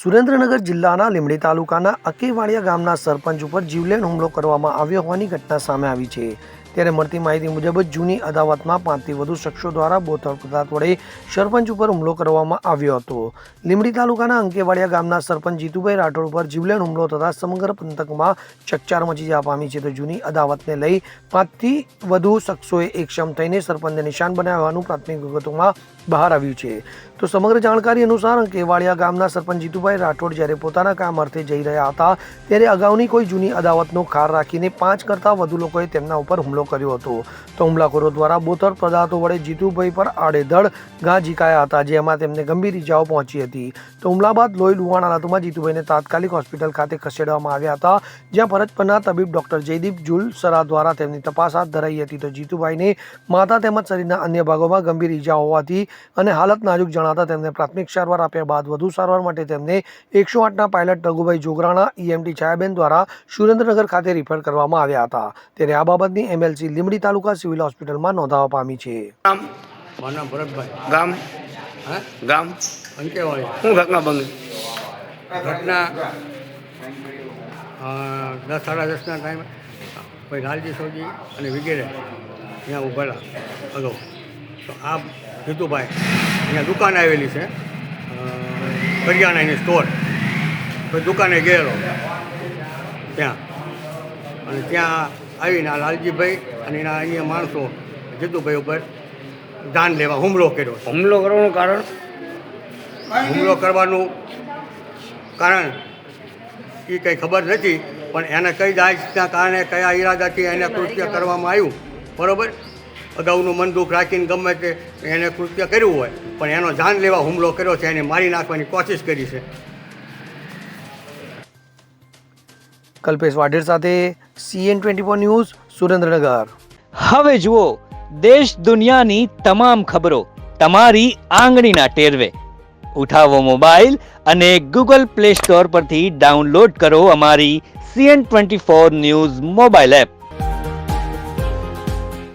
સુરેન્દ્રનગર જિલ્લાના લીંબડી તાલુકાના અકેવાડિયા ગામના સરપંચ ઉપર જીવલેણ હુમલો કરવામાં આવ્યો હોવાની ઘટના સામે આવી છે। ત્યારે મળતી માહિતી મુજબ જૂની અદાવતમાં 5થી વધુ શખ્સો દ્વારા બોથડ પદાર્થ વડે સરપંચ ઉપર હુમલો કરવામાં આવ્યો હતો। લીંબડી તાલુકાના અંકેવાડિયા ગામના સરપંચ જીતુભાઈ રાઠોડ ઉપર જીવલેણ હુમલો થતાં સમગ્ર પંથકમાં ચકચાર મચી જવા પામી છે। તો જૂની અદાવતને લઈ 5થી વધુ શખ્સોએ એકસમ થઈને સરપંચને નિશાન બનાવ્યા હોવાનું પ્રાથમિક વિગતોમાં બહાર આવ્યું છે। તો સમગ્ર જાણકારી અનુસાર અંકેવાડિયા ગામના સરપંચ જીતુભાઈ રાઠોડ જ્યારે પોતાના કામ અર્થે જઈ રહ્યા હતા ત્યારે અગાઉની કોઈ જૂની અદાવતનો ખાર રાખીને 5 કરતાં વધુ લોકોએ તેમના ઉપર હુમલો કર્યો હતો। તો હુમલાખોરો દ્વારા બોથડ પદાર્થો વડે જીતુભાઈ પર આડેધડ ઘા ઝીકાયા હતા, જેમાં તેમને ગંભીર ઇજાઓ પહોંચી હતી। તો હુમલા બાદ લોહી લુહાણ હાલતમાં જીતુભાઈને તાત્કાલિક હોસ્પિટલ ખાતે ખસેડવામાં આવ્યા હતા, જ્યાં ફરજ પરના તબીબ ડોક્ટર જયદીપ જુલસરા દ્વારા તેમની તપાસ હાથ ધરાઈ હતી। તો જીતુભાઈને માથા તેમજ શરીરના અન્ય ભાગોમાં ગંભીર ઇજા હોવાથી અને હાલત નાજુક જણાતા તેમને પ્રાથમિક સારવાર આપ્યા બાદ વધુ સારવાર માટે તેમને 108ના પાયલટ રઘુભાઈ જોગરાણા EMT છાયાબેન દ્વારા સુરેન્દ્રનગર ખાતે રિફર કરવામાં આવ્યા હતા। ત્યારે આ બાબતની MLC લીંબડી તાલુકા સિવિલ હોસ્પિટલમાં નોંધાવા પામી છે। મારું ભરતભાઈ, ગામ હા ગામ અંકેવાળી। શું ઘટના બની? ઘટના 10 સાડા 10ના ટાઈમે કોઈ લાલજી સોજી અને વગેરે ત્યાં ઊભેલા અગાઉ। તો આ જીતુભાઈ અહીંયા દુકાન આવેલી છે, કરિયાણાની સ્ટોર, તો દુકાને ગયેલો ત્યાં, અને ત્યાં આવીને આ લાલજીભાઈ અને એના અન્ય માણસો જીતુભાઈ ઉપર જાન લેવા હુમલો કર્યો। હુમલો કરવાનું કારણ? હુમલો કરવાનું કારણ એ કંઈ ખબર નથી, પણ એને કઈ દાજના કારણે કયા ઈરાદાથી એને કૃત્ય કરવામાં આવ્યું, બરાબર? અગાઉનું મન દુઃખ રાખીને ગમે તે એને કૃત્ય કર્યું હોય, પણ એનો જાન લેવા હુમલો કર્યો છે, એને મારી નાખવાની કોશિશ કરી છે। કલ્પેશ વાઢેર સાથે CN24 ન્યૂઝ સુરેન્દ્રનગર। હવે જુઓ દેશ દુનિયાની તમામ ખબરો તમારી આંગળીના ટેરવે। ઉઠાવો મોબાઈલ અને Google Play Store પરથી ડાઉનલોડ કરો અમારી CN24 ન્યૂઝ મોબાઈલ એપ।